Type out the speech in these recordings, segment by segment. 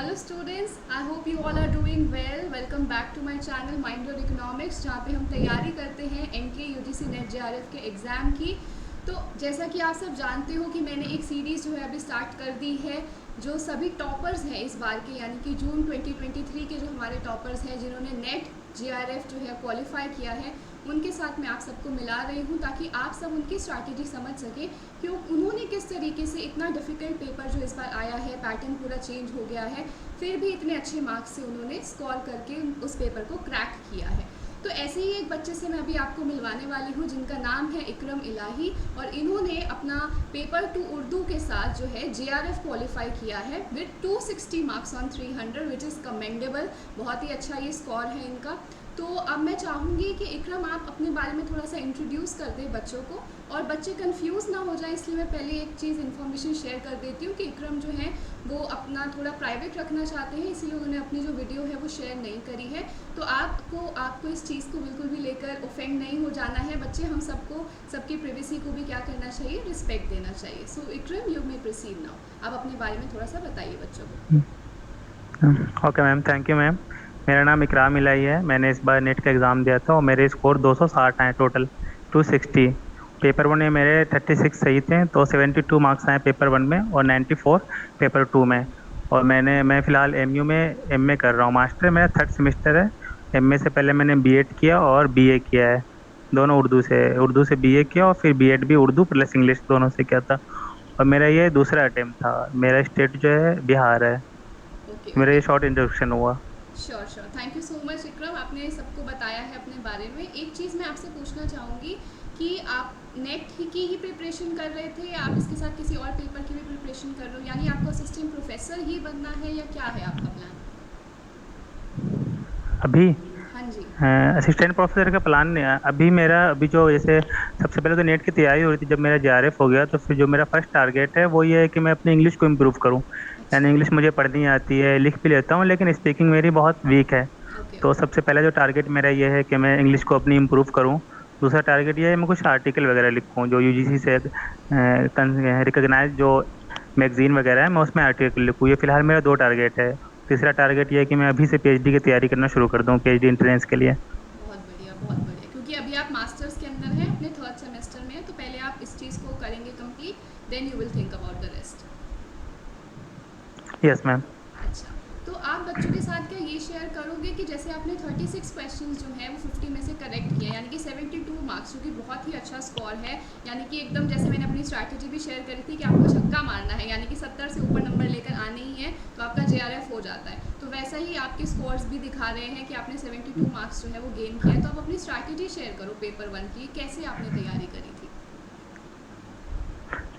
Hello students, I hope you all are doing well. Welcome back to my channel mind your economics, जहाँ पे हम तैयारी करते हैं एनके यूजीसी नेट जेआरएफ के एग्ज़ाम की। तो जैसा कि आप सब जानते हो कि मैंने एक सीरीज़ जो है अभी स्टार्ट कर दी है, जो सभी टॉपर्स हैं इस बार के, यानी कि जून 2023 के जो हमारे टॉपर्स हैं जिन्होंने नेट जेआरएफ जो है क्वालिफाई किया है, उनके साथ मैं आप सबको मिला रही हूँ ताकि आप सब उनकी स्ट्रैटेजी समझ सकें कि उन्होंने किस तरीके से इतना डिफ़िकल्ट पेपर जो इस बार आया है, पैटर्न पूरा चेंज हो गया है, फिर भी इतने अच्छे मार्क्स से उन्होंने स्कोर करके उस पेपर को क्रैक किया है। तो ऐसे ही एक बच्चे से मैं अभी आपको मिलवाने वाली हूँ जिनका नाम है इकरम इलाही, और इन्होंने अपना पेपर 2 उर्दू के साथ जो है जेआरएफ क्वालिफाई किया है with 260 marks on 300, which is commendable. बहुत ही अच्छा ये स्कोर है इनका। तो अब मैं चाहूँगी कि इकरम आप अपने बारे में थोड़ा सा इंट्रोड्यूस कर दें बच्चों को, और बच्चे कंफ्यूज ना हो जाएं, इसलिए मैं पहले एक चीज़ इन्फॉर्मेशन शेयर कर देती हूँ कि इकरम जो है वो अपना थोड़ा प्राइवेट रखना चाहते हैं, इसीलिए उन्होंने अपनी जो वीडियो है वो शेयर नहीं करी है। तो आपको इस चीज़ को बिल्कुल भी लेकर ऑफेंड नहीं हो जाना है बच्चे। हम सबको सबकी प्राइवेसी को भी क्या करना चाहिए, रिस्पेक्ट देना चाहिए। सो Ikram, you may proceed now. आप अपने बारे में थोड़ा सा बताइए बच्चों को। Okay ma'am, thank you ma'am. मेरा नाम इकराम इलाही है। मैंने इस बार नेट का एग्ज़ाम दिया था और मेरे स्कोर 260 आए टोटल, 260। पेपर वन में मेरे 36 सही थे, तो 72 मार्क्स आए पेपर वन में और 94 पेपर टू में। और मैं फ़िलहाल एमयू में एमए कर रहा हूँ, मास्टर मेरा थर्ड सेमेस्टर है। एमए से पहले मैंने बीएड किया और बीए किया है, दोनों उर्दू से बीए किया और फिर बीएड भी उर्दू प्लस इंग्लिश दोनों से किया था। और मेरा ये दूसरा अटेम्प्ट था। मेरा स्टेट जो है बिहार है। ओके मेरा ओके, ये शॉर्ट इंट्रोडक्शन हुआ। Sure sure, thank you so much Ikram, आपने सबको बताया है अपने बारे में। एक चीज़ मैं आपसे पूछना चाहूँगी कि आप नेट की ही प्रिपरेशन कर रहे थे या आप इसके साथ किसी और पेपर की भी प्रिपरेशन कर रहे हो, यानी आपको असिस्टेंट प्रोफेसर ही बनना है या क्या है आपका प्लान? अभी हाँ जी। असिस्टेंट प्रोफेसर का प्लान नहीं है अभी मेरा। अभी जो जैसे सबसे पहले तो नेट की तैयारी हो रही थी, जब मेरा जेआरएफ हो गया तो फिर जो मेरा फर्स्ट टारगेट है वो ये है कि मैं अपनी इंग्लिश को इम्प्रूव करूँ। यानी अच्छा। इंग्लिश मुझे पढ़नी आती है, लिख भी लेता हूँ, लेकिन स्पीकिंग मेरी बहुत वीक है। ओके तो ओके। सबसे पहला जो टारगेट मेरा ये है कि मैं इंग्लिश को अपनी इम्प्रूव करूँ। दूसरा टारगेट ये है मैं कुछ आर्टिकल वगैरह लिखूँ जो यूजीसी से रिकॉग्नाइज जो मैगजीन वगैरह है, मैं उसमें आर्टिकल लिखूँ। ये फिलहाल मेरा दो टारगेट है। तीसरा टारगेट ये है कि मैं अभी से पीएचडी की तैयारी करना शुरू कर दूँ, पीएचडी एंट्रेंस के लिए। बहुत बढ़िया बहुत बढ़िया, क्योंकि अभी आप मास्टर्स के अंदर हैं, अपने थर्ड सेमेस्टर में हैं, तो पहले आप इस चीज़ को करेंगे complete, then you will think about the rest. Yes ma'am. अच्छा, तो आप बच्चों के साथ क्या ये शेयर करोगे कि जैसे आपने 36 क्वेश्चंस जो हैं वो 50 में से करेक्ट किया, यानी कि 72 मार्क्स, जो कि बहुत ही अच्छा स्कोर है। यानी कि एकदम जैसे मैंने अपनी स्ट्रैटेजी भी शेयर करी थी कि आपको छक्का मारना है, यानी कि 70 से ऊपर नंबर लेकर आने ही है तो आपका जेआरएफ हो जाता है। तो वैसा ही आपके स्कोर्स भी दिखा रहे हैं कि आपने 72 मार्क्स जो है वो गेन किया है। तो आप अपनी स्ट्रैटेजी शेयर करो पेपर वन की, कैसे आपने तैयारी करी थी?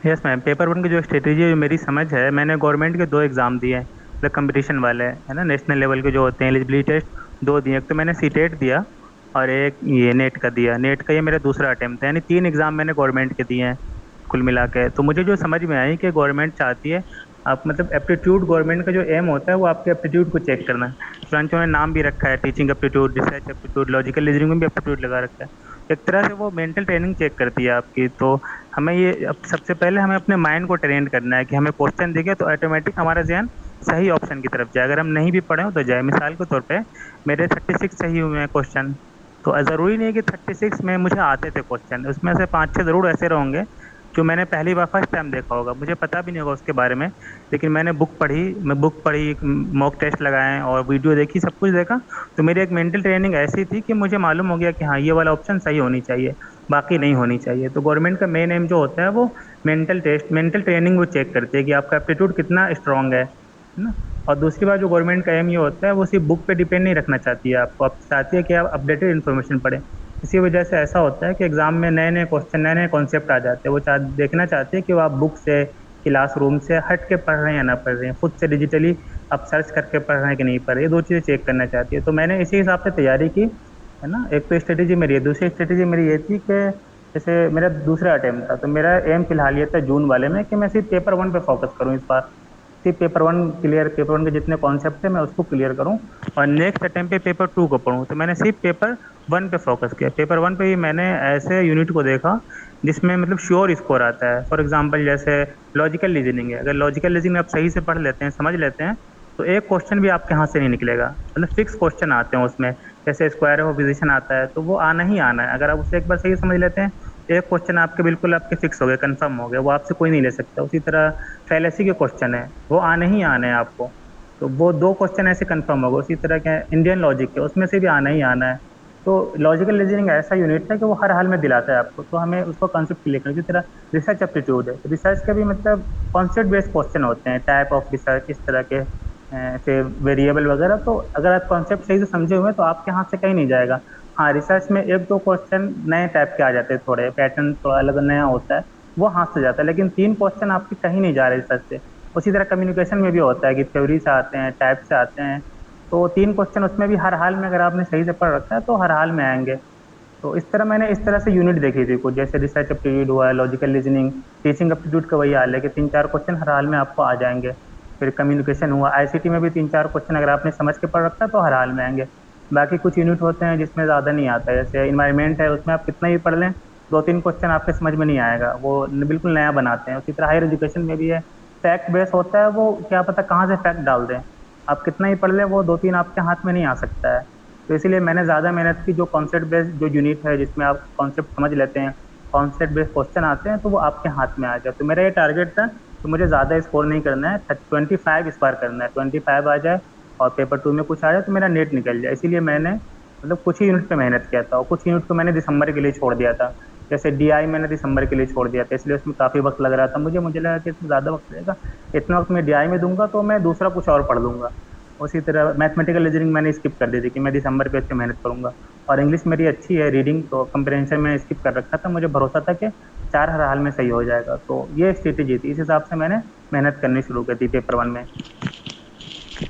यस मैम, पेपर वन की जो स्ट्रेटेजी है, जो मेरी समझ है, मैंने गवर्नमेंट के दो एग्ज़ाम दिए हैं, मतलब कंपटीशन वाले है ना, नेशनल लेवल के जो होते हैं एलिजिबिलिटी टेस्ट। दो दिए, एक तो मैंने सीटेट दिया और एक ये नेट का दिया। नेट का ये मेरा दूसरा अटेम्प्ट है, यानी तीन एग्ज़ाम मैंने गवर्नमेंट के दिए हैं कुल मिला के। तो मुझे जो समझ में आई कि गवर्नमेंट चाहती है आप, मतलब एप्टीट्यूड, गवर्नमेंट का जो एम होता है वो आपके एप्टीट्यूड को चेक करना है। तुरंत उन्होंने नाम भी रखा है, teaching aptitude, research aptitude, logical reasoning में भी एप्टीट्यूड लगा रखा है। एक तरह से वो मेंटल ट्रेनिंग चेक करती है आपकी। तो हमें ये अब सबसे पहले हमें अपने माइंड को ट्रेन करना है कि हमें क्वेश्चन दिखे तो ऑटोमेटिक हमारा ज़हन सही ऑप्शन की तरफ जाए, अगर हम नहीं भी पढ़े हो तो जाए। मिसाल के तौर पे मेरे 36 सही हुए हैं क्वेश्चन, तो ज़रूरी नहीं है कि 36 में मुझे आते थे क्वेश्चन, उसमें से 5-6 ज़रूर ऐसे होंगे जो मैंने पहली बार फर्स्ट टाइम देखा होगा, मुझे पता भी नहीं होगा उसके बारे में, लेकिन मैं बुक पढ़ी, मॉक टेस्ट लगाए और वीडियो देखी, सब कुछ देखा। तो मेरी एक मेंटल ट्रेनिंग ऐसी थी कि मुझे मालूम हो गया कि हाँ, ये वाला ऑप्शन सही होनी चाहिए, बाकी नहीं होनी चाहिए। तो गवर्नमेंट का मेन एम जो होता है वो मेंटल टेस्ट, मेंटल ट्रेनिंग वो चेक करती है कि आपका एप्टीट्यूड कितना स्ट्रांग है ना। और दूसरी बात, जो गवर्नमेंट का एम ये होता है वो सिर्फ बुक पे डिपेंड नहीं रखना चाहती है आपको, आप चाहती है कि आप अपडेटेड इन्फॉर्मेशन पढ़ें। इसी वजह से ऐसा होता है कि एग्जाम में नए नए क्वेश्चन, नए नए कॉन्सेप्ट आ जाते हैं। वो देखना चाहते हैं कि वो आप बुक से, क्लासरूम से हट के पढ़ रहे हैं या ना पढ़ रहे हैं, खुद से डिजिटली आप सर्च करके पढ़ रहे हैं कि नहीं पढ़ रहे, ये दो चीज़ें चेक करना चाहती है। तो मैंने इसी हिसाब से तैयारी की, है ना। एक तो स्ट्रेटेजी मेरी है, दूसरी स्ट्रेटेजी मेरी ये थी कि जैसे मेरा दूसरा अटेम्प्ट था, तो मेरा एम फिलहाल ये था जून वाले में कि मैं सिर्फ पेपर वन पे फोकस करूँ इस बार। सिर्फ पेपर वन के जितने कॉन्सेप्ट थे मैं उसको क्लियर करूँ और नेक्स्ट अटेम्प्ट पे पेपर टू को पढूं। तो मैंने सिर्फ पेपर वन पे फोकस किया। पेपर वन पे ही मैंने ऐसे यूनिट को देखा जिसमें मतलब श्योर स्कोर आता है। फॉर एग्जांपल जैसे लॉजिकल रीजनिंग है, अगर लॉजिकल रीजनिंग आप सही से पढ़ लेते हैं, समझ लेते हैं, तो एक क्वेश्चन भी आपके हाथ से नहीं निकलेगा, मतलब फिक्स क्वेश्चन आते हैं उसमें। जैसे स्क्वायर ऑफ पोजीशन आता है, तो वो आना ही आना है, अगर आप उसे एक बार सही समझ लेते हैं, एक क्वेश्चन आपके बिल्कुल आपके फिक्स हो गए, कंफर्म हो गए, वो आपसे कोई नहीं ले सकता। उसी तरह फैलेसी के क्वेश्चन है, वो आने ही आने हैं आपको। तो वो दो क्वेश्चन ऐसे कंफर्म हो गए। उसी तरह के इंडियन लॉजिक के, उसमें से भी आना ही आना है। तो लॉजिकल रीजनिंग ऐसा यूनिट है कि वो हर हाल में दिलाता है आपको, तो हमें उसको कॉन्सेप्ट क्लियर करना। इसी तरह रिसर्च एप्टीट्यूड है, रिसर्च का भी मतलब कॉन्सेप्ट बेस्ड क्वेश्चन होते हैं, टाइप ऑफ रिसर्च इस तरह के, फिर वेरिएबल वगैरह। तो अगर आप कॉन्सेप्ट सही से समझे हुए हैं तो आपके हाथ से कहीं नहीं जाएगा। हाँ, रिसर्च में एक दो क्वेश्चन नए टाइप के आ जाते हैं, थोड़े पैटर्न थोड़ा अलग नया होता है, वो हाथ से जाता है, लेकिन तीन क्वेश्चन आपके कहीं नहीं जा रहे रिसर्च से। उसी तरह कम्युनिकेशन में भी होता है कि थ्योरी से आते हैं, टाइप से आते हैं। तो तीन क्वेश्चन उसमें भी हर हाल में, अगर आपने सही से पढ़ रखा है तो हर हाल में आएंगे। तो इस तरह मैंने इस तरह से यूनिट देखी थी कुछ, जैसे रिसर्च एप्टीट्यूड हुआ, लॉजिकल रीजनिंग, टीचिंग एप्टीट्यूड का वही हाल है कि तीन चार क्वेश्चन हर हाल में आपको आ जाएंगे। फिर कम्युनिकेशन हुआ, आईसीटी में भी तीन चार क्वेश्चन अगर आपने समझ के पढ़ रखा है तो हर हाल में आएंगे। बाकी कुछ यूनिट होते हैं जिसमें ज़्यादा नहीं आता है, जैसे इन्वायरमेंट है, उसमें आप कितना ही पढ़ लें, दो तीन क्वेश्चन आपके समझ में नहीं आएगा, वो बिल्कुल नया बनाते हैं। उसी तरह हायर एजुकेशन में भी है, फैक्ट बेस होता है, वो क्या पता कहाँ से फैक्ट डाल दें, आप कितना ही पढ़ लें, वो दो तीन आपके हाथ में नहीं आ सकता है। तो इसीलिए मैंने ज़्यादा मेहनत की, जो कॉन्सेप्ट बेस्ड जो यूनिट है जिसमें आप कॉन्सेप्ट समझ लेते हैं, कॉन्सेप्ट बेस्ड क्वेश्चन आते हैं, तो वो आपके हाथ में आ जाए। तो मेरा ये टारगेट था कि मुझे ज़्यादा स्कोर नहीं करना है, 25 इस बार करना है, 25 आ जाए और पेपर टू में कुछ आ जाए तो मेरा नेट निकल जाए। इसीलिए मैंने मतलब कुछ ही यूनिट पे मेहनत किया था, और कुछ यूनिट को मैंने दिसंबर के लिए छोड़ दिया था। जैसे डीआई मैंने दिसंबर के लिए छोड़ दिया था, इसलिए उसमें काफ़ी वक्त लग रहा था मुझे, लगा कि इसमें ज़्यादा वक्त लगेगा, इतना वक्त मैं डीआई में दूंगा तो मैं दूसरा कुछ और पढ़ लूंगा। उसी तरह मैथमेटिकल रीजनिंग मैंने स्किप कर दी थी कि मैं दिसंबर पे इस पे मेहनत करूंगा। और इंग्लिश मेरी अच्छी है, रीडिंग तो कंप्रहेंशन में स्किप कर रखा था, मुझे भरोसा था कि चार हर हाल में सही हो जाएगा। तो ये स्ट्रेटेजी थी, इस हिसाब से मैंने मेहनत करनी शुरू कर दी पेपर वन में। ओके।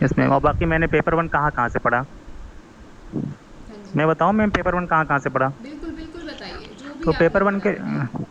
इसमें और बाकी मैंने पेपर वन कहाँ कहाँ से पढ़ा, हाँ जी। मैं बताऊँ मैं पेपर वन कहाँ कहाँ से पढ़ा? बिल्कुल बिल्कुल बताइए, जो भी तो आपने पेपर वन के, पढ़ा हो।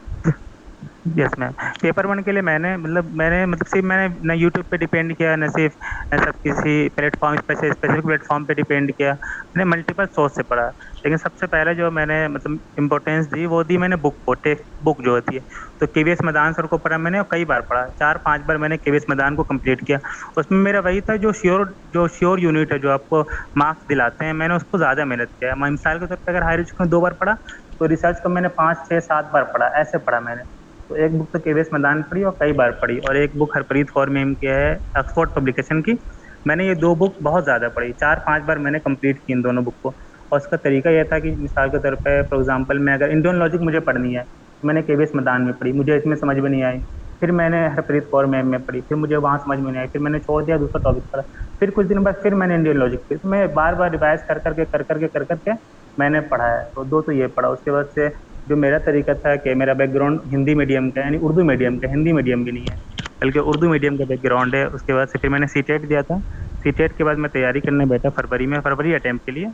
यस मैम, पेपर वन के लिए मैंने सिर्फ मैंने न यूट्यूब पे डिपेंड किया, न सिर्फ न सब किसी प्लेटफॉर्म स्पेसिफिक प्लेटफॉर्म पे डिपेंड किया, मैंने मल्टीपल सोर्स से पढ़ा। लेकिन सबसे पहले जो मैंने मतलब इम्पोर्टेंस दी, वो दी मैंने बुक को, टेक्स्ट बुक जो होती है। तो केवीएस मैदान सर को पढ़ा मैंने, और कई बार पढ़ा, चार पांच बार मैंने केवीएस मैदान को कंप्लीट किया। उसमें मेरा वही था जो श्योर यूनिट है, जो आपको मार्क्स दिलाते हैं, मैंने उसको ज़्यादा मेहनत किया। मैं मिसाल के तौर पर अगर हायर एजुकेशन में दो बार पढ़ा, तो रिसर्च को मैंने पाँच छः सात बार पढ़ा, ऐसे पढ़ा मैंने। तो एक बुक तो केवीएस मैदान पढ़ी और कई बार पढ़ी, और एक बुक हरप्रीत कौर मैम की है, ऑक्सफोर्ड पब्लिकेशन की। मैंने ये दो बुक बहुत ज़्यादा पढ़ी, चार पांच बार मैंने कंप्लीट की इन दोनों बुक को। और उसका तरीका यह था कि मिसाल के तौर पे फॉर एग्जांपल, मैं अगर इंडियन लॉजिक मुझे पढ़नी है, तो मैंने केवीएस मैदान में पढ़ी, मुझे इसमें समझ में नहीं आई, फिर मैंने हरप्रीत कौर मैम में पढ़ी, फिर मुझे वहाँ समझ में नहीं आई, फिर मैंने छोड़ दिया, दूसरा टॉपिक पढ़ा। फिर कुछ दिन बाद फिर मैंने इंडियन लॉजिक पढ़ी। तो मैं बार बार रिवाइज कर करके मैंने पढ़ा है। तो दो तो ये पढ़ा, उसके बाद से जो मेरा तरीका था कि मेरा बैकग्राउंड हिंदी मीडियम का, यानी उर्दू मीडियम का, हिंदी मीडियम भी नहीं है, बल्कि उर्दू मीडियम का बैकग्राउंड है। उसके बाद से फिर मैंने सीटेट दिया था। सीटेट के बाद मैं तैयारी करने बैठा फरवरी में, फरवरी अटैम्प्ट के लिए।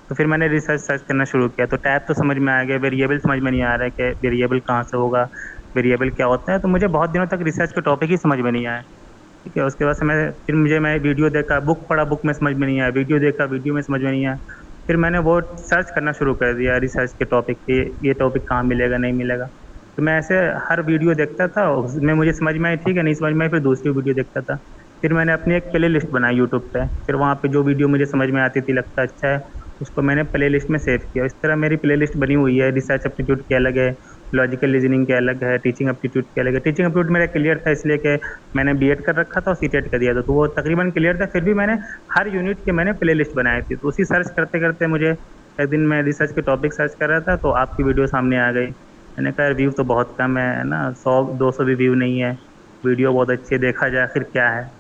तो फिर मैंने रिसर्च सर्च करना शुरू किया, तो टैब तो समझ में आ गया, वेरिएबल समझ में नहीं आ रहा है कि वेरिएबल कहाँ से होगा, वेरिएबल क्या होता है। तो मुझे बहुत दिनों तक रिसर्च के टॉपिक ही समझ में नहीं आया। ठीक है, उसके बाद से मैं वीडियो देखा, बुक पढ़ा, बुक में समझ में नहीं आया, वीडियो देखा, वीडियो में समझ में नहीं आया। फिर मैंने वो सर्च करना शुरू कर दिया रिसर्च के टॉपिक पे, ये टॉपिक कहाँ मिलेगा, नहीं मिलेगा। तो मैं ऐसे हर वीडियो देखता था, उसमें मुझे समझ में आई, ठीक है, नहीं समझ में आई, फिर दूसरी वीडियो देखता था। फिर मैंने अपनी एक प्ले लिस्ट बनाई यूट्यूब पे, फिर वहाँ पे जो वीडियो मुझे समझ में आती थी, लगता अच्छा है, उसको मैंने प्ले लिस्ट में सेव किया। इस तरह मेरी प्ले लिस्ट बनी हुई है। रिसर्च एप्टीट्यूड की अलग है, लॉजिकल रीजनिंग के अलग है, टीचिंग एप्टीट्यूड के अलग है। टीचिंग एप्टीट्यूड मेरा क्लियर था, इसलिए कि मैंने बीएड कर रखा था और सीटेट का दिया था, तो वो तकरीबन क्लियर था। फिर भी मैंने हर यूनिट के मैंने प्ले लिस्ट बनाई थी। तो उसी सर्च करते करते मुझे एक दिन मैं रिसर्च के टॉपिक सर्च कर रहा था, तो आपकी वीडियो सामने आ गई। मैंने कहा व्यू तो बहुत कम है ना, 100 200 भी व्यू नहीं है, वीडियो बहुत अच्छी है, देखा जाए आखिर क्या है।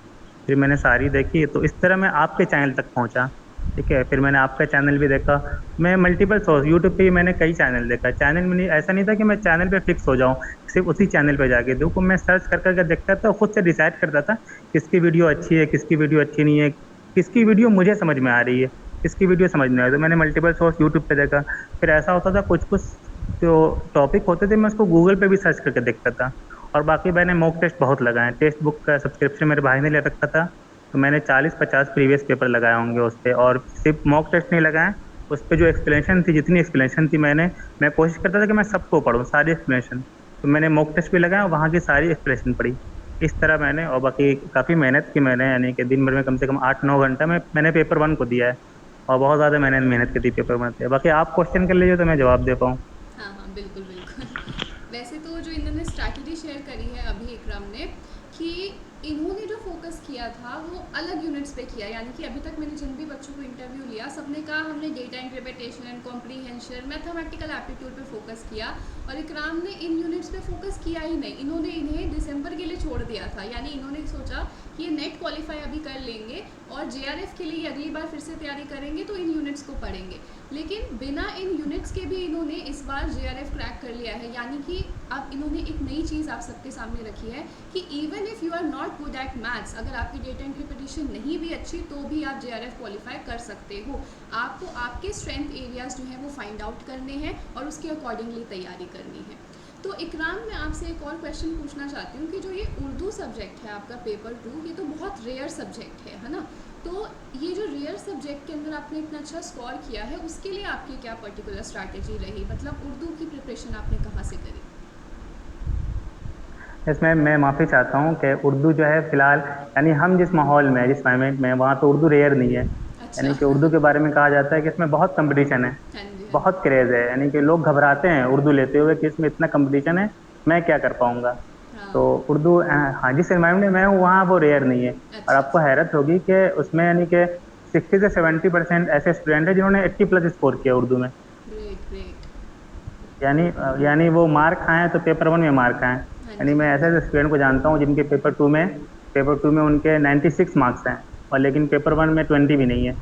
फिर मैंने सारी देखी, तो इस तरह मैं आपके चैनल तक पहुंचा। ठीक है, फिर मैंने आपका चैनल भी देखा। मैं मल्टीपल सोर्स यूट्यूब पे ही मैंने कई चैनल देखा। चैनल में नहीं, ऐसा नहीं था कि मैं चैनल पे फिक्स हो जाऊं, सिर्फ उसी चैनल पे जाके देखो, मैं सर्च कर करके देखता था, खुद से डिसाइड करता था किसकी वीडियो अच्छी है, किसकी वीडियो अच्छी नहीं है, किसकी वीडियो मुझे समझ में आ रही है, किसकी वीडियो समझ में आ रही है। तो मैंने मल्टीपल सोर्स यूट्यूब पे देखा। फिर ऐसा होता था, कुछ कुछ जो टॉपिक होते थे मैं उसको गूगल पे भी सर्च करके देखता था। और बाकी मैंने मॉक टेस्ट बहुत लगाए, टेक्स्ट बुक का सब्सक्रिप्शन मेरे भाई ने ले रखा था, तो मैंने 40-50 प्रीवियस पेपर लगाए होंगे उस पर। और सिर्फ मॉक टेस्ट नहीं लगाए, उस पर जो एक्सप्लेनेशन थी, जितनी एक्सप्लेनेशन थी, मैं कोशिश करता था कि मैं सबको पढूं, सारी एक्सप्लेनेशन। तो मैंने मॉक टेस्ट भी लगाया और वहाँ की सारी एक्सप्लेनेशन पढ़ी। इस तरह मैंने, और बाकी काफ़ी मेहनत की मैंने, यानी कि दिन भर में कम से कम 8-9 घंटा मैंने पेपर वन को दिया है। और बहुत ज़्यादा मैंने मेहनत की थी पेपर वन से। बाकी आप क्वेश्चन कर लीजिए तो मैं जवाब दे पाऊँ। हाँ हाँ, बिल्कुल बिल्कुल। वैसे तो जो इन्होंने स्ट्रैटेजी शेयर करी है अभी इकराम ने, कि इन्होंने जो फोकस किया था वो अलग यूनिट्स पे किया, यानी कि अभी तक मैंने जिन भी बच्चों को इंटरव्यू लिया सबने कहा हमने data interpretation and comprehension mathematical aptitude पे फोकस किया, और इकराम ने इन यूनिट्स पे फोकस किया ही नहीं। इन्होंने इन्हें दिसंबर के लिए छोड़ दिया था, यानी इन्होंने सोचा कि ये नेट क्वालिफाई अभी कर लेंगे और जेआरएफ के लिए अगली बार फिर से तैयारी करेंगे तो इन यूनिट्स को पढ़ेंगे। लेकिन बिना इन यूनिट्स के भी इन्होंने इस बार जेआरएफ क्रैक कर लिया है, यानी कि अब इन्होंने एक नई चीज़ आप सबके सामने रखी है कि even if you are not good at maths, अगर आपकी डेटा इंटरप्रिटेशन नहीं भी अच्छी तो भी आप जेआरएफ क्वालिफाई कर सकते हो। आपको आपके स्ट्रेंथ एरियाज जो हैं वो फाइंड आउट करने हैं और उसके अकॉर्डिंगली तैयारी करनी है। तो इकराम, मैं आपसे एक और क्वेश्चन पूछना चाहती हूँ कि जो ये उर्दू सब्जेक्ट है आपका पेपर 2, ये तो बहुत रेयर सब्जेक्ट है ना? तो ये जो रेयर सब्जेक्ट के अंदर आपने इतना अच्छा स्कोर किया है, उसके लिए आपकी क्या पर्टिकुलर स्ट्रैटेजी रही? मतलब उर्दू की प्रिपरेशन आपने कहाँ से करी? इसमें मैं माफ़ी चाहता हूँ कि उर्दू जो है फ़िलहाल, यानी हम जिस माहौल में, जिस क्लाइमेट में, वहाँ पे उर्दू रेयर नहीं है। अच्छा। यानी कि उर्दू के बारे में कहा जाता है कि इसमें बहुत कंपटीशन है, हाँ जी हाँ बहुत जी। क्रेज़ है। यानी कि लोग घबराते हैं उर्दू लेते हुए कि इसमें इतना कंपटीशन है, मैं क्या कर पाऊँगा। हाँ। तो उर्दू हाँ, जिस एनवायरनमेंट में मैं हूँ वहाँ वो रेयर नहीं है। और अच्छा आपको अच्छा। हैरत होगी कि उसमें यानी कि 60 से 70% ऐसे स्टूडेंट हैं जिन्होंने 80+ स्कोर किया उर्दू में। Great great. यानी वो मार खाएं तो पेपर वन में मार खाएं। हाँ यानी जी मैं हाँ ऐसे जी। ऐसे स्टूडेंट को जानता हूँ जिनके पेपर टू में उनके 96 मार्क्स हैं, और लेकिन पेपर वन में 20 भी नहीं है।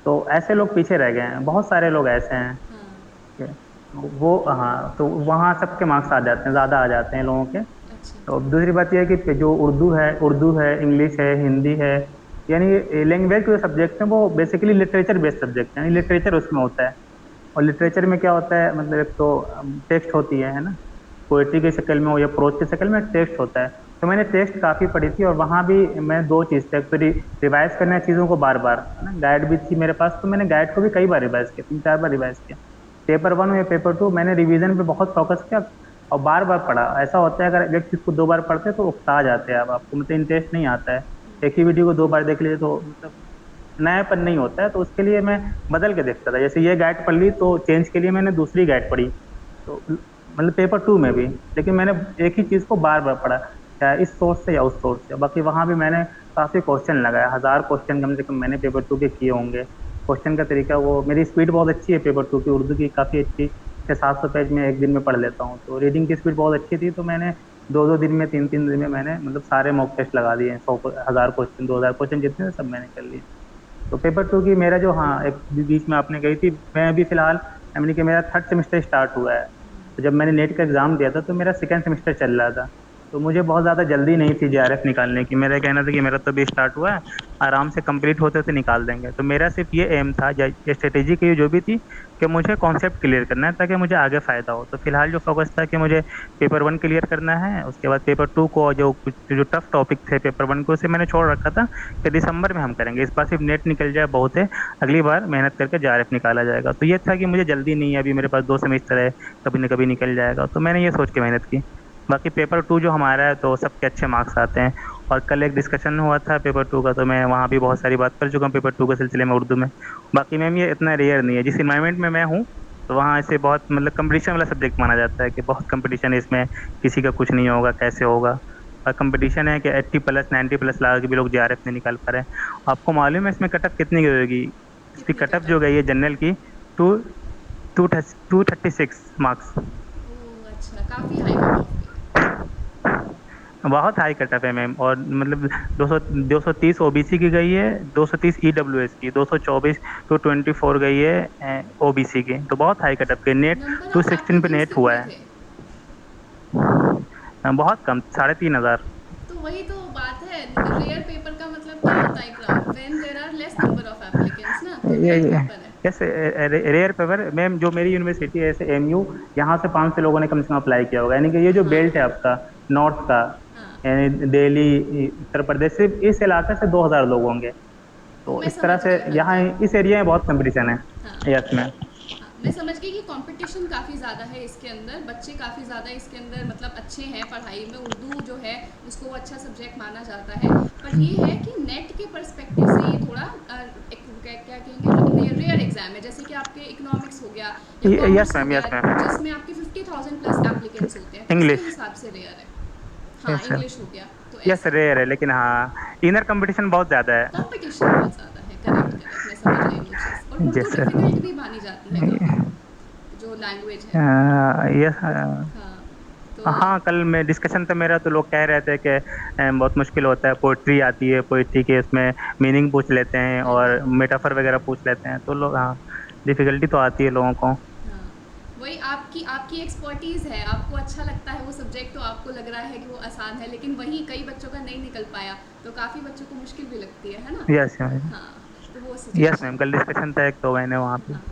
तो ऐसे लोग पीछे रह गए हैं, बहुत सारे लोग ऐसे हैं हाँ। कि वो, हाँ, तो वहाँ सबके मार्क्स आ जाते हैं, ज़्यादा आ जाते हैं लोगों के। अच्छा। तो अब दूसरी बात यह है कि जो उर्दू है, इंग्लिश है, हिंदी है, यानी लैंग्वेज के जो सब्जेक्ट हैं वो बेसिकली लिटरेचर बेस्ड सब्जेक्ट हैं, यानी लिटरेचर उसमें होता है। और लिटरेचर में क्या होता है, मतलब एक तो टेक्स्ट होती है ना, पोएट्री की शक्ल में हो या प्रोज की शक्ल में टेक्स्ट होता है। तो मैंने टेक्स्ट काफ़ी पढ़ी थी, और वहाँ भी मैं दो चीज़ थे, एक तो रिवाइज करना चीज़ों को बार बार, है ना, गाइड भी थी मेरे पास, तो मैंने गाइड को भी कई बार रिवाइज किया, 3-4 बार रिवाइज किया। पेपर वन या पेपर टू मैंने रिवीजन पे बहुत फोकस किया, और बार बार पढ़ा। ऐसा होता है अगर एक चीज़ को 2 बार पढ़ते हैं तो उकता जाते हैं, अब आपको मतलब इंटरेस्ट नहीं आता है। एक ही वीडियो को 2 बार देख लीजिए तो मतलब नयापन नहीं होता है। तो उसके लिए मैं बदल के देखता था, जैसे ये गाइड पढ़ ली तो चेंज के लिए मैंने दूसरी गाइड पढ़ी। तो मतलब पेपर टू में भी, लेकिन मैंने एक ही चीज़ को बार बार पढ़ा, चाहे इस सोर्स से या उस सोर्स से। बाकी वहाँ भी मैंने काफ़ी क्वेश्चन लगाया, 1000 क्वेश्चन कम से कम मैंने पेपर टू के किए होंगे। क्वेश्चन का तरीका, वो मेरी स्पीड बहुत अच्छी है पेपर टू की, उर्दू की काफ़ी अच्छी, 600-700 पेज में एक दिन में पढ़ लेता हूँ। तो रीडिंग की स्पीड बहुत अच्छी थी, तो मैंने 2-2 दिन में, 3-3 दिन में मैंने मतलब सारे मॉक टेस्ट लगा दिए, 1000 क्वेश्चन, 2000 क्वेश्चन जितने थे सब मैंने कर लिए। तो पेपर टू की मेरा जो, हाँ, एक बीच में आपने कही थी, मैं अभी फिलहाल, यानी कि मेरा थर्ड सेमेस्टर स्टार्ट हुआ है। तो जब मैंने नेट का एग्जाम दिया था तो मेरा सेकंड सेमेस्टर चल रहा था। तो मुझे बहुत ज़्यादा जल्दी नहीं थी जेआरएफ निकालने की। मेरा कहना था कि मेरा तो अभी स्टार्ट हुआ है, आराम से कंप्लीट होते होते निकाल देंगे। तो मेरा सिर्फ ये एम था, ये स्ट्रेटेजी की जो भी थी, कि मुझे कॉन्सेप्ट क्लियर करना है ताकि मुझे आगे फ़ायदा हो। तो फिलहाल जो फोकस था कि मुझे पेपर वन क्लियर करना है, उसके बाद पेपर टू को, जो कुछ जो टफ टॉपिक थे पेपर वन को, उसे मैंने छोड़ रखा था कि दिसंबर में हम करेंगे। इस बार सिर्फ नेट निकल जाए बहुत है, अगली बार मेहनत करके जेआरएफ निकाला जाएगा। तो ये था कि मुझे जल्दी नहीं है, अभी मेरे पास 2 सेमेस्टर है, कभी न कभी निकल जाएगा। तो मैंने ये सोच के मेहनत की। बाकी पेपर टू जो हमारा है तो सबके अच्छे मार्क्स आते हैं। और कल एक डिस्कशन हुआ था पेपर टू का, तो मैं वहाँ भी बहुत सारी बात कर चुका हूँ पेपर टू के सिलसिले में उर्दू में। बाकी मैम ये इतना रेयर नहीं है, जिस इन्वायरमेंट में मैं हूँ तो वहाँ इसे बहुत मतलब कंपटीशन वाला सब्जेक्ट माना जाता है, कि बहुत कंपटीशन है इसमें, किसी का कुछ नहीं होगा, कैसे होगा। और कंपटीशन है कि 80+ 90+ ला के भी लोग जेआरएफ नहीं निकाल पा रहे हैं। आपको मालूम है इसमें कटअप कितनी की होगी? इसकी कितनी कटअप जो कटअप? गई है जनरल की, टू 236 मार्क्स। ओह अच्छा, काफ़ी हाई कट ऑफ गई। बहुत हाई कटअप है मैम। और मतलब 230 ओबीसी की गई है, 230 ईडब्ल्यूएस की, 224 224 गई है ओबीसी की। तो बहुत हाई कटअप के, नेट नंबर ऑफ 216 पे एप्लीकेंट्स नेट हुआ कितने है। थे? बहुत कम, 3500। तो वही तो बात है, रेयर पेपर का मतलब क्या होता है Ikram? When there are less number of applicants ना, तो ये रेयर पेपर है। जैसे रेयर पेपर मैम, जो मेरी यूनिवर्सिटी है, जैसे एमयू, यहाँ से 500 लोगों ने कम से कम अप्लाई किया होगा। यानी कि ये जो हाँ बेल्ट है आपका, नॉर्थ का, हाँ। यानी दिल्ली, उत्तर प्रदेश, सिर्फ इस इलाके से 2000 लोग होंगे। तो मैं इस तरह समझ से गई, हाँ यहाँ जी। इस एरिया में बहुत कंपटीशन है। हाँ यस मैम। मैं समझ गई कि कंपटीशन काफ़ी ज़्यादा है इसके अंदर, बच्चे काफ़ी ज़्यादा इसके अंदर मतलब अच्छे हैं पढ़ाई में, उर्दू जो है उसको वो अच्छा सब्जेक्ट माना जाता है। पर ये है कि नेट के पर्सपेक्टिव से ये थोड़ा क्या कहेंगे, रेयर एग्जाम है, जैसे कि आपके इकोनॉमिक्स हो गया या यस कॉमर्स हो मैम, गया, यस मैम। जिसमें आपके 50,000 प्लस एप्लीकेंट्स होते हैं, तो उसके इंग्लिश। हिसाब से रेयर है। हाँ, यस सर। इंग्लिश हो गया, तो यस ऐसा रेयर है, लेकिन हाँ इनर कंपटीशन बहुत ज़्यादा है। कंपटीशन बहुत ज़्यादा है। करेक्ट करेक्ट, मैं समझ गई वो चीज़। और उर्दू यस सर। डिफ़िकल्ट भी मानी जाती है काफ़ी, जो लैंग्वेज है। यस। हाँ, तो हाँ, कल मैं डिस्कशन था मेरा, तो लोग कह रहे थे कि बहुत मुश्किल होता है, पोइट्री आती है, पोइट्री के उसमें मीनिंग पूछ लेते हैं हाँ जी, और मेटाफर वगैरह पूछ लेते हैं, तो लोग हाँ डिफिकल्टी तो आती है लोगों को। हाँ। वही आपकी आपकी एक्सपर्टीज़ है, आपको अच्छा लगता है वो सब्जेक्ट, तो आपको लग रहा है कि वो आसान है, लेकिन वही कई बच्चों का नहीं निकल पाया, तो काफ़ी बच्चों को मुश्किल भी लगती है ना? Yes ma'am. हाँ, तो वो यस सिचुएशन मैम, है। कल डिस्कशन था एक, तो मैंने वहाँ पे। हाँ।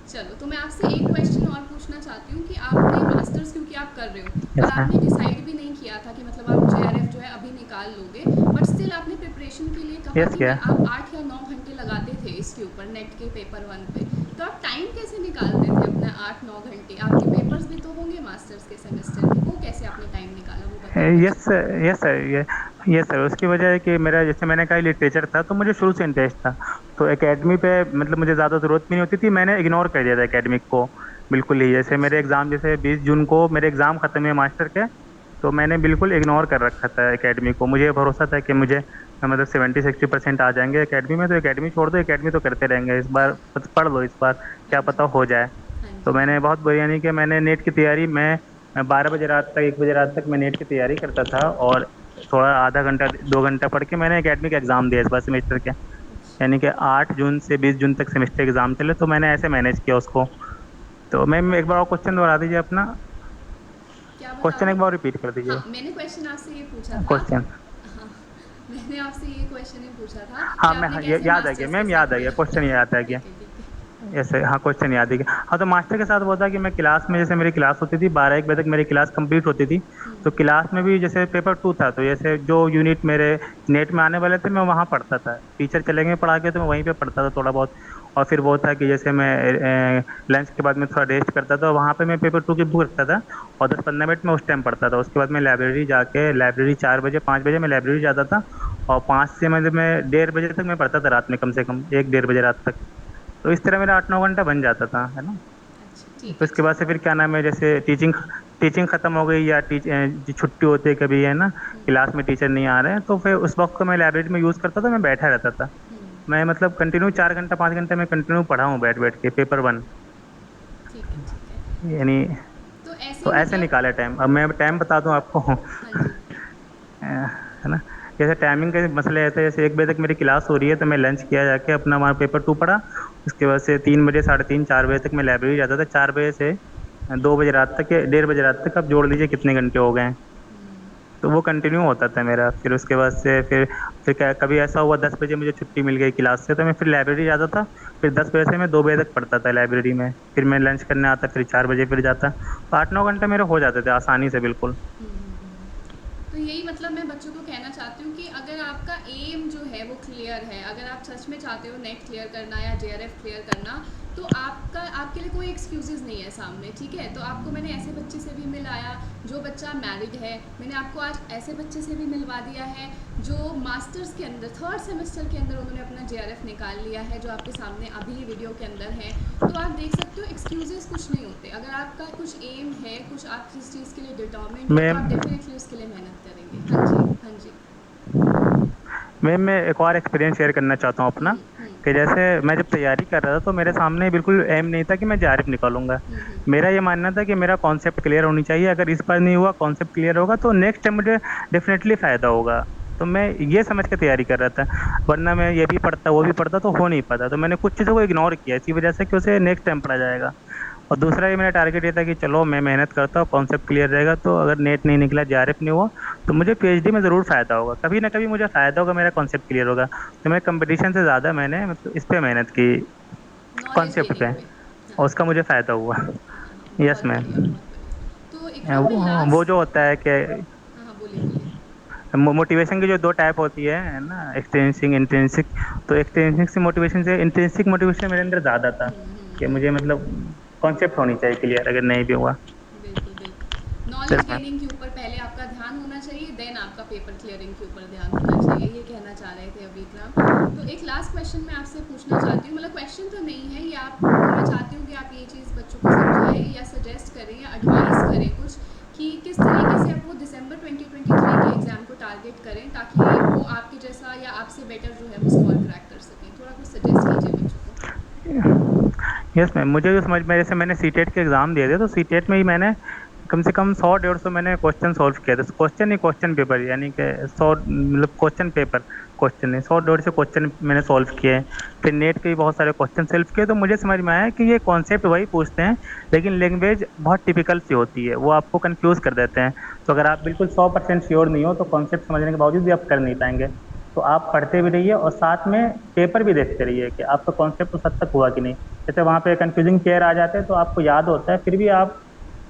चलो, तो मैं आपसे एक क्वेश्चन और पूछना चाहती हूँ कि आपने मास्टर्स क्योंकि आप कर रहे हो, पर यस आपने मैम। डिसाइड भी नहीं किया था कि मतलब आप जेआरएफ जो है अभी निकाल लोगे, बट स्टिल आपने प्रिपरेशन के लिए कहा यस कि क्या। मैं आप 8 या 9 घंटे लगाते थे इसके ऊपर, नेट के पेपर वन पे। तो आप टाइम कैसे निकालते थे अपना 8-9 घंटे? आपके पेपर्स भी तो होंगे मास्टर्स के सेमेस्टर के, वो कैसे आपने टाइम निकाला, वो बताइए मुझे। यस सर, यस सर, ये यस सर, उसकी वजह है कि मेरा, जैसे मैंने कहा, लिटरेचर था, तो मुझे शुरू से इंटरेस्ट था। तो एकेडमी पे मतलब मुझे ज़्यादा ज़रूरत भी नहीं होती थी, मैंने इग्नोर कर दिया था एकेडमिक को बिल्कुल ही। जैसे मेरे अच्छा। एग्ज़ाम, जैसे 20 जून को मेरे एग्ज़ाम ख़त्म हुए मास्टर के, तो मैंने बिल्कुल इग्नोर कर रखा था एकेडमी को। मुझे भरोसा था कि मुझे मतलब 70-60% आ जाएंगे एकेडमी में, तो एकेडमी छोड़ दो, एकेडमी तो करते रहेंगे, इस बार बस पढ़ लो, इस बार हाँ क्या जी, पता हो जाए। हाँ तो जी, हाँ मैंने जी। बहुत बढ़िया, नहीं कि मैंने नेट की तैयारी, मैं 12 बजे रात तक, 1 बजे रात तक मैं नेट की तैयारी करता था, और थोड़ा आधा घंटा 2 घंटा पढ़ के मैंने एकेडमिक एग्जाम दिया इस बार सेमेस्टर के। अच्छा। यानी कि 8 जून से 20 जून तक सेमेस्टर एग्जाम चले, तो मैंने ऐसे मैनेज किया उसको। तो मैम एक बार और क्वेश्चन दोहरा दीजिए अपना। क्या बता क्वेश्चन रहे एक हो? बार रिपीट कर दीजिए। हाँ, मैंने क्वेश्चन आपसे ये पूछा था। क्वेश्चन। हाँ, मैंने आपसे ये क्वेश्चन ही पूछा था कि हाँ मैं, आपने हाँ, कैसे याद आ गया मास्टर्स के मैम, याद साथ आ गया, मिला। क्वेश्चन याद आ गया। ठीक है, ठीक है। ऐसे हाँ, क्वेश्चन याद है कि हाँ, तो मास्टर के साथ वो था कि मैं क्लास में, जैसे मेरी क्लास होती थी 12-1 बजे तक मेरी क्लास कंप्लीट होती थी। तो हम्म, क्लास में भी जैसे पेपर 2 था, तो जैसे जो यूनिट मेरे नेट में आने वाले थे, मैं वहाँ पढ़ता था। टीचर चले गए पढ़ा के, तो मैं वहीं पे पढ़ता था थोड़ा बहुत। और फिर वो था कि जैसे मैं लंच के बाद में थोड़ा रेस्ट करता था, वहाँ पे मैं पेपर 2 की बुक रखता था, और 10-15 मिनट में उस टाइम पढ़ता था। उसके बाद मैं लाइब्रेरी जाके, लाइब्रेरी 4 बजे 5 बजे मैं लाइब्रेरी जाता था, और 5 से मतलब मैं 1:30 बजे तक मैं पढ़ता था रात में, कम से कम 1-1:30 बजे रात तक। तो इस तरह मेरा 8-9 घंटा बन जाता था, है ना। अच्छा, फिर ठीक है, उसके बाद ठीक से है। फिर क्या नाम है, जैसे टीचिंग टीचिंग खत्म हो गई, या जो छुट्टी होती है कभी, है ना, क्लास में टीचर नहीं आ रहे हैं, तो फिर उस वक्त को मैं लाइब्रेरी में यूज़ करता था, मैं बैठा रहता था। मैं मतलब कंटिन्यू 4 घंटा 5 घंटे मैं कंटिन्यू पढ़ा हूँ बैठ बैठ के पेपर वन। ठीक है, ठीक है। यानी तो ऐसे तो ही ऐसे मतलब। निकाला टाइम। अब मैं टाइम बता दूं आपको। हाँ जी। है ना। जैसे टाइमिंग के मसले ऐसे, जैसे 1 बजे तक मेरी क्लास हो रही है, तो मैं लंच किया जाके अपना वहाँ पेपर 2 पढ़ा। उसके बाद से 3 बजे, 3:30, 4 बजे तक मैं लाइब्रेरी जाता था। 4 बजे से 2 बजे रात तक, 1:30 बजे रात तक, आप जोड़ लीजिए कितने घंटे हो गए हैं। तो वो कंटिन्यू होता था मेरा। फिर उसके बाद से फिर क्या, कभी ऐसा हुआ 10 बजे मुझे छुट्टी मिल गई क्लास से, तो मैं फिर लाइब्रेरी जाता था। फिर 10 बजे से मैं 2 बजे तक पढ़ता था लाइब्रेरी में। फिर मैं लंच करने आता, फिर 4 बजे फिर जाता। तो 8-9 घंटे मेरे हो जाते थे आसानी से, बिल्कुल। तो यही मतलब मैं बच्चों को कहना चाहती हूँ कि अगर आपका एम जो है वो क्लियर है, अगर आप सच में चाहते हो नेट क्लियर करना या जेआरएफ क्लियर करना, तो आपके लिए कोई एक्सक्यूजेस नहीं है सामने, ठीक है। तो आपको मैंने ऐसे बच्चे से भी मिलाया जो बच्चा मैरिड है, मैंने आपको आज ऐसे बच्चे से भी मिलवा दिया है जो मास्टर्स के अंदर 3rd सेमेस्टर के अंदर उन्होंने अपना जेआरएफ निकाल लिया है, जो आपके सामने अभी वीडियो के अंदर है। तो आप देख सकते हो एक्सक्यूजेस कुछ नहीं होते। अगर आपका कुछ एम है, कुछ आप किस चीज़ के लिए डिटर्मिंड हो, तो मैं आप डेफिनेटली उसके लिए मेहनत करेंगे। हाँ जी, हाँ जी। मैं एक और एक्सपीरियंस शेयर करना चाहता हूँ अपना। कि जैसे मैं जब तैयारी कर रहा था, तो मेरे सामने बिल्कुल एम नहीं था कि मैं जेआरएफ निकालूंगा। मेरा ये मानना था कि मेरा कॉन्सेप्ट क्लियर होनी चाहिए। अगर इस बार नहीं हुआ, कॉन्सेप्ट क्लियर होगा, तो नेक्स्ट टाइम मुझे डेफिनेटली फायदा होगा। तो मैं ये समझ के तैयारी कर रहा था, वरना मैं ये भी पढ़ता वो भी पढ़ता तो हो नहीं पाता। तो मैंने कुछ चीज़ों को इग्नोर किया इसी वजह से कि उसे नेक्स्ट टाइम पढ़ा जाएगा। और दूसरा ये मेरा टारगेट ये था कि चलो मैं मेहनत करता हूँ, कॉन्सेप्ट क्लियर रहेगा, तो अगर नेट नहीं निकला, जेआरएफ नहीं हुआ, तो मुझे पीएचडी में ज़रूर फ़ायदा होगा, कभी ना कभी मुझे फ़ायदा होगा, मेरा कॉन्सेप्ट क्लियर होगा। तो मैं कंपटीशन से ज़्यादा मैंने मतलब इस पे मेहनत की, नॉलेज कॉन्सेप्ट गेनिंग पे, पे। और हाँ, उसका मुझे फ़ायदा हुआ। हाँ, हाँ, यस बहुत बढ़िया, मैम। बहुत बढ़िया। तो इकरा, मैं वो जो लास्ट। होता है कि हाँ, हाँ, बोलिए, बोलिए। मोटिवेशन की जो 2 टाइप होती है ना, एक्सट्रिंसिक इंट्रिंसिक। तो एक्सट्रिंसिक से मोटिवेशन से इंट्रिंसिक मोटिवेशन मेरे अंदर ज़्यादा था। कि मुझे मतलब कॉन्सेप्ट होनी चाहिए क्लियर, अगर नहीं भी हुआ बिल्कुल, बिल्कुल। तो नॉलेज इसमें। गेनिंग के ऊपर पहले आपका ध्यान होना चाहिए, देन आपका पेपर क्लियरिंग के ऊपर ध्यान होना चाहिए, ये कहना चाह रहे थे अभी इकराम। तो एक लास्ट क्वेश्चन मैं आपसे पूछना चाहती हूँ, मतलब क्वेश्चन तो नहीं है ये, आपको मैं चाहती हूँ कि आप ये चीज़ बच्चों को समझाएँ या सजेस्ट करें या एडवाइस करें कुछ, कि किस तरीके से अब वो दिसंबर 2023 के एग्ज़ाम को टारगेट करें ताकि वो आपके जैसा या आपसे बेटर जो है वो स्कोर क्रैक कर सकें। थोड़ा कुछ सजेस्ट कीजिए बच्चों को। यस मैम, मुझे जो समझ में, जैसे मैंने सीटेट के एग्ज़ाम दिए थे, तो सीटेट में ही मैंने कम से कम 100-150 मैंने क्वेश्चन सॉल्व किए थे। क्वेश्चन नहीं, क्वेश्चन पेपर, यानी कि 100 मतलब क्वेश्चन पेपर, क्वेश्चन नहीं, 100-150 क्वेश्चन मैंने सॉल्व किए। फिर नेट के भी बहुत सारे क्वेश्चन सॉल्व किए, तो मुझे समझ में आया कि ये कॉन्सेप्ट वही पूछते हैं, लेकिन लैंग्वेज बहुत टिपिकल सी होती है, वो आपको कन्फ्यूज़ कर देते हैं। तो अगर आप बिल्कुल 100% श्योर नहीं हो, तो कॉन्सेप्ट समझने के बावजूद भी आप कर नहीं पाएंगे। तो आप पढ़ते भी रहिए और साथ में पेपर भी देखते रहिए कि आपका कॉन्सेप्ट उस हद तक हुआ कि नहीं। जैसे वहाँ पे कंफ्यूजिंग पेयर आ जाते हैं तो आपको याद होता है, फिर भी आप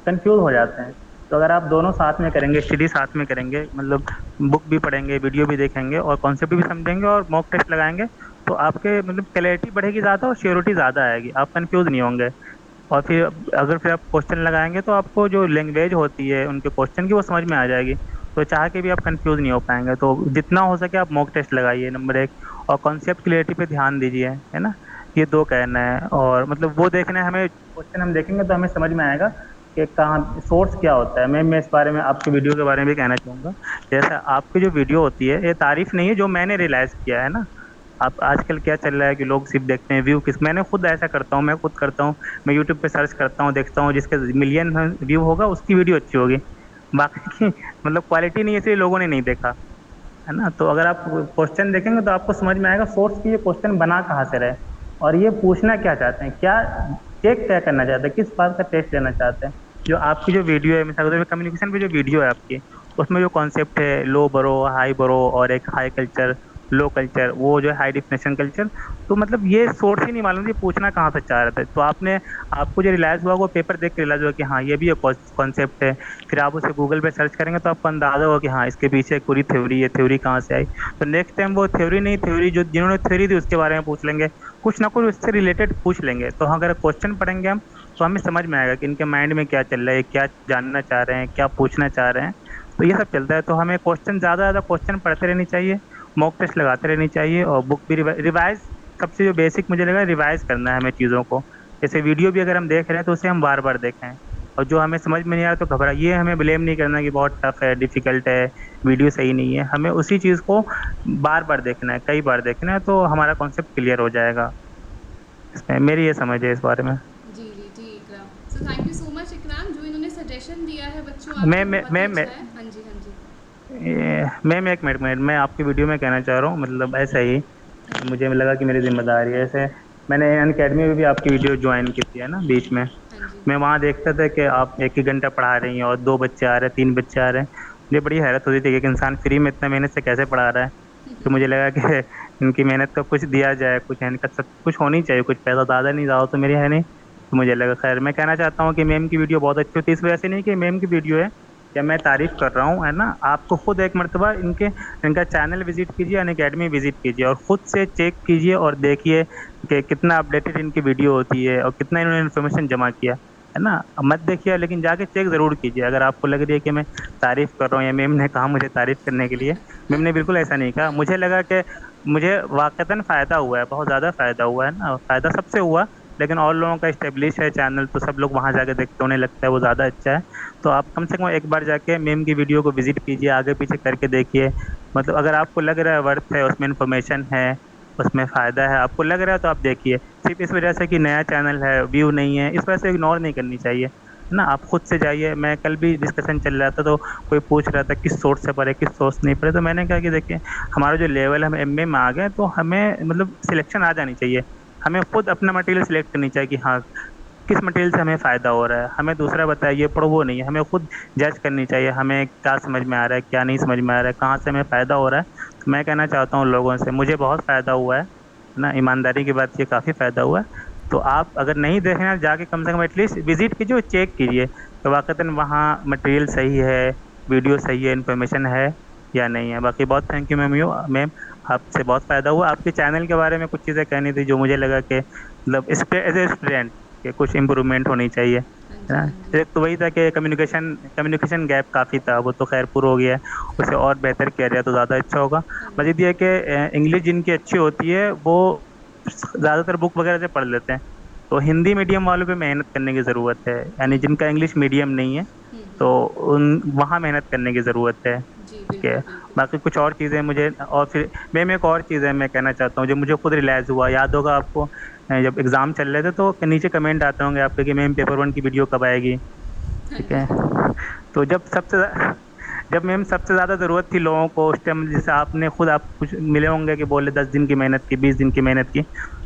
कंफ्यूज हो जाते हैं। तो अगर आप दोनों साथ में करेंगे, स्टडी साथ में करेंगे, मतलब बुक भी पढ़ेंगे, वीडियो भी देखेंगे और कॉन्सेप्ट भी समझेंगे और मॉक टेस्ट लगाएंगे, तो आपके मतलब क्लैरिटी बढ़ेगी ज़्यादा और श्योरिटी ज़्यादा आएगी, आप कंफ्यूज नहीं होंगे। और फिर अगर फिर आप क्वेश्चन लगाएंगे तो आपको जो लैंग्वेज होती है उनके क्वेश्चन की, वो समझ में आ जाएगी। तो चाह के भी आप कंफ्यूज नहीं हो पाएंगे। तो जितना हो सके आप मॉक टेस्ट लगाइए, नंबर एक। और कॉन्सेप्ट क्लियरिटी पे ध्यान दीजिए, है ना। ये दो कहना है, और मतलब वो देखना है हमें, क्वेश्चन हम देखेंगे तो हमें समझ में आएगा कि कहाँ सोर्स क्या होता है। मैं इस बारे में आपकी वीडियो के बारे में भी कहना चाहूँगा। जैसा आपकी जो वीडियो होती है, ये तारीफ नहीं है, जो मैंने रियलाइज़ किया है ना। आप आजकल क्या चल रहा है कि लोग सिर्फ देखते हैं व्यू किस, मैंने खुद ऐसा करता हूँ, मैं खुद करता हूँ। मैं यूट्यूब पे सर्च करता हूँ, देखता हूँ जिसके मिलियन व्यू होगा उसकी वीडियो अच्छी होगी। बाकी की मतलब क्वालिटी नहीं है, इसलिए लोगों ने नहीं देखा, है ना। तो अगर आप क्वेश्चन देखेंगे तो आपको समझ में आएगा सोर्स की, ये क्वेश्चन बना कहाँ से रहे और ये पूछना क्या चाहते हैं, क्या चेक क्या करना चाहते हैं, किस बात का टेस्ट लेना चाहते हैं। जो आपकी जो वीडियो है, मिसाल कम्युनिकेशन पे जो वीडियो है आपकी, उसमें जो कॉन्सेप्ट है लो बरो, हाई बरो, और एक हाई कल्चर, लो कल्चर, वो जो है हाई डिफिनेशन कल्चर, तो मतलब ये सोर्स ही नहीं मालूम थी, पूछना कहाँ से चाह रहे थे। तो आपने, आपको जो रियलाइज हुआ वो पेपर देख के रियलाइज हुआ कि हाँ ये भी एक कॉन्सेप्ट है। फिर आप उसे गूगल पे सर्च करेंगे तो आपको अंदाजा होगा कि हाँ इसके पीछे एक पूरी थ्योरी है, थ्योरी कहाँ से आई। तो नेक्स्ट टाइम वो थ्योरी नहीं, थ्योरी जो जिन्होंने थ्योरी दी उसके बारे में पूछ लेंगे, कुछ ना कुछ उससे रिलेटेड पूछ लेंगे। तो अगर क्वेश्चन पढ़ेंगे हम, तो हमें समझ में आएगा कि इनके माइंड में क्या चल रहा है, क्या जानना चाह रहे हैं, क्या पूछना चाह रहे हैं। तो ये सब चलता है। तो हमें क्वेश्चन, ज़्यादा ज़्यादा क्वेश्चन पढ़ते रहनी चाहिए, मॉक टेस्ट लगाते रहनी चाहिए, और बुक भी रिवाइज, सबसे जो बेसिक मुझे लगा रिवाइज करना है हमें चीज़ों को। जैसे वीडियो भी अगर हम देख रहे हैं तो उसे हम बार बार देखें, और जो हमें समझ में नहीं आ रहा तो घबरा, ये हमें ब्लेम नहीं करना कि बहुत टफ है, डिफिकल्ट है, वीडियो सही नहीं है। हमें उसी चीज़ को बार बार देखना है, कई बार देखना है, तो हमारा कॉन्सेप्ट क्लियर हो जाएगा। इसमें मेरी ये समझ है इस बारे में। जी, जी, जी इकराम। So thank you so much इकराम, जो इन्होंने सजेशन दिया है बच्चों मैं आपको मैं बहुत ही मैं अच्छा मैं है। हाँ जी, हाँ जी। मैं एक मिनट मैं आपकी वीडियो में कहना चाह रहा हूँ, मतलब ऐसा ही हाँ जी, मुझे लगा कि मेरी जिम्मेदारी है। ऐसे मैंने अनअकैडमी में भी आपकी वीडियो ज्वाइन की थी, है ना, बीच में। हाँ जी। मैं वहाँ देखता था कि आप एक ही घंटा पढ़ा रही हैं और दो बच्चे आ रहे हैं, तीन बच्चे आ रहे हैं। मुझे बड़ी हैरत होती थी कि एक इंसान फ्री में इतना मेहनत से कैसे पढ़ा रहा है। तो मुझे लगा कि इनकी मेहनत का कुछ दिया जाए, कुछ है, इनका सब कुछ होनी चाहिए, कुछ पैसा ज़्यादा नहीं, ज़्यादा तो मेरी है नहीं। तो मुझे लगा, खैर मैं कहना चाहता हूँ कि मैम की वीडियो बहुत अच्छी होती है, इस वजह से नहीं कि मैम की वीडियो है या मैं तारीफ कर रहा हूँ, है ना। आपको खुद एक मर्तबा इनके, इनका चैनल विजिट कीजिए, अनअकैडमी विजिट कीजिए और खुद से चेक कीजिए और देखिए कि कितना अपडेटेड इनकी वीडियो होती है और कितना इन्होंने इन्फॉर्मेशन जमा किया, है ना। मत देखिए, लेकिन जाके चेक जरूर कीजिए। अगर आपको लग रही है कि मैं तारीफ कर रहा हूँ या मैम ने कहा मुझे तारीफ करने के लिए, मैम ने बिल्कुल ऐसा नहीं कहा। मुझे लगा कि मुझे वाकईतन फायदा हुआ है, बहुत ज्यादा फायदा हुआ है ना, फायदा सबसे हुआ। लेकिन और लोगों का इस्टेब्लिश है चैनल, तो सब लोग वहां जाके देखते हैं, उन्हें लगता है वो ज्यादा अच्छा है। तो आप कम से कम एक बार जाके मेम की वीडियो को विजिट कीजिए, आगे पीछे करके देखिए। मतलब अगर आपको लग रहा है वर्थ है, उसमें इंफॉर्मेशन है, उसमें फ़ायदा है, आपको लग रहा है, तो आप देखिए। सिर्फ इस वजह से कि नया चैनल है, व्यू नहीं है, इस वजह से इग्नोर नहीं करनी चाहिए, है ना। आप खुद से जाइए। मैं कल भी डिस्कशन चल रहा था तो कोई पूछ रहा था किस सोर्स से पढ़े, किस सोर्स नहीं पढ़े, तो मैंने कहा कि देखिए हमारा जो लेवल है, हम एमए में आ गए, तो हमें मतलब सिलेक्शन आ जानी चाहिए। हमें खुद अपना मटेरियल सिलेक्ट करनी चाहिए कि हाँ किस मटेरियल से हमें फ़ायदा हो रहा है। हमें दूसरा बताया ये पढ़ो, वो नहीं है, हमें खुद जज करनी चाहिए, हमें क्या समझ में आ रहा है, क्या नहीं समझ में आ रहा है, कहाँ से हमें फ़ायदा हो रहा है। तो मैं कहना चाहता हूँ लोगों से, मुझे बहुत फ़ायदा हुआ है ना, ईमानदारी की बात, ये काफ़ी फ़ायदा हुआ है। तो आप अगर नहीं देख रहे हैं, जाके कम से कम एटलीस्ट विजिट कीजिए और चेक कीजिए कि वाकईतन वहाँ मटेरियल सही है, वीडियो सही है, इन्फॉर्मेशन है। या नहीं है। बाकी बहुत thank you ma'am, you ma'am, आपसे बहुत फ़ायदा हुआ। आपके चैनल के बारे में कुछ चीज़ें कहनी थी जो मुझे लगा कि मतलब इस पे एज ए स्टूडेंट कि कुछ इम्प्रूवमेंट होनी चाहिए, हाँ है जी, ना। हाँ जी। एक तो वही था कि कम्युनिकेशन गैप काफ़ी था, वो तो खैर पूरा हो गया है। उसे और बेहतर किया जाए तो ज़्यादा अच्छा होगा। हाँ बस जी। ये है कि इंग्लिश जिनकी अच्छी होती है वो ज़्यादातर बुक वगैरह से पढ़ लेते हैं। तो हिंदी मीडियम वालों पे मेहनत करने की ज़रूरत है, यानी जिनका इंग्लिश मीडियम नहीं है, तो उन वहाँ मेहनत करने की ज़रूरत है। जी, ठीक है। बिल्कुल, बिल्कुल। बाकी कुछ और चीज़ें मुझे, और फिर मैम एक और चीज़ है मैं कहना चाहता हूँ जो मुझे खुद रियलाइज़ हुआ, याद होगा आपको, जब एग्ज़ाम चल रहे थे तो नीचे कमेंट आते होंगे आपके कि मैम पेपर वन की वीडियो कब आएगी। हाँ ठीक जी। है। तो जब मैम सबसे ज़्यादा ज़रूरत थी लोगों को उस टाइम, जैसे आपने खुद आप कुछ मिले होंगे कि बोले 10 दिन की मेहनत की, 20 दिन की मेहनत की,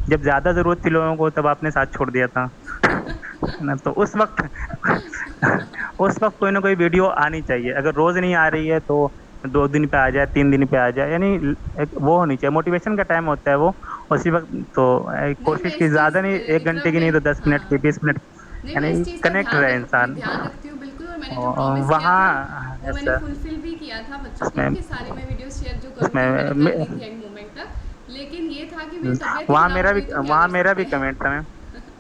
जब ज़्यादा ज़रूरत थी लोगों को तब आपने साथ छोड़ दिया था, है ना। तो उस वक्त उस वक्त कोई ना कोई वीडियो आनी चाहिए। अगर रोज नहीं आ रही है तो 2 दिन पे आ जाए, 3 दिन पे आ जाए, यानी एक वो होनी चाहिए, मोटिवेशन का टाइम होता है वो उसी वक्त। तो नहीं, मैं कोशिश की इस ज्यादा चीज़ नहीं, 1 घंटे इकराम की नहीं तो में, 10 मिनट की, हाँ। 20 मिनट, नहीं, मैं यानी इस चीज़ का कनेक्ट रहे इंसान। ध्यान रखती हूँ बिल्कुल, और मैंने जो और प्रॉमिस किया था वहाँ वो मैंने ऐसा फुलफिल भी किया था बच्चों को उसमें कि सारी मैं वीडियोस शेयर जो उसमें करूँगी वो मैंने कर दी थी एंड मोमेंट तक। लेकिन ये था कि मेरी तबीयत ही खराब हो गई तो क्या वहाँ कर मेरा सकते भी हैं। कमेंट था मैम।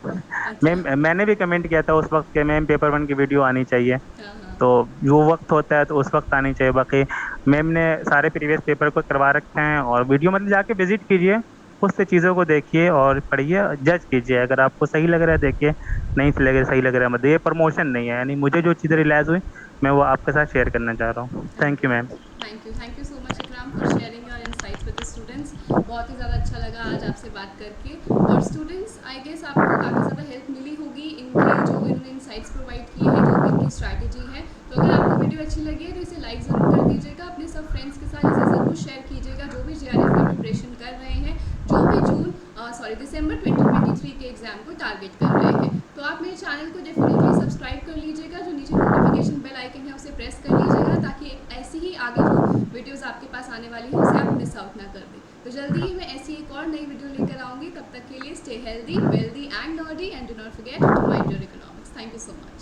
अच्छा। मैंने भी कमेंट किया था उस वक्त के मैम पेपर वन की वीडियो आनी चाहिए। हाँ, हाँ। तो वो वक्त होता है तो उस वक्त आनी चाहिए। बाकी मैम ने सारे प्रीवियस पेपर को करवा रखे हैं, और वीडियो मतलब जाके विजिट कीजिए, खुद से चीज़ों को देखिए और पढ़िए, जज कीजिए। अगर आपको सही लग रहा है देखिए, नहीं लगे सही लग रहा है मत। ये प्रमोशन नहीं है, यानी मुझे जो चीज़ें रियलाइज़ हुई मैं वो आपके साथ शेयर करना चाह रहा हूँ। Thank you okay. Ma'am. Thank you so much Ikram for sharing your insights with the students. बहुत ही ज़्यादा अच्छा लगा आज आपसे बात करके। और स्टूडेंट्स, आई गेस आपको काफ़ी ज़्यादा हेल्प मिली होगी इनके जो इन्होंने इनसाइट्स प्रोवाइड किए हैं, जो भी इनकी स्ट्रैटेजी है। तो अगर आपको वीडियो अच्छी लगी है तो इसे लाइक ज़रूर कर दीजिएगा, अपने सब फ्रेंड्स के साथ इसे ज़रूर शेयर कीजिएगा जो भी जेआरएफ की प्रिपरेशन कर रहे हैं, जो भी दिसंबर 2023 के एग्ज़ाम को टारगेट कर रहे हैं। तो आप मेरे चैनल को डेफिनेटली सब्सक्राइब कर लीजिएगा, जो नीचे नोटिफिकेशन बेल आइकन है उसे प्रेस कर लीजिएगा, ताकि ऐसी ही आगे जो वीडियोस आपके पास आने वाली है उसे आप मिस आउट ना कर दें। तो जल्दी ही मैं ऐसी एक और नई वीडियो लेकर आऊँगी। तब तक के लिए stay healthy, wealthy and nerdy, and do not forget to mind your economics. Thank you so much.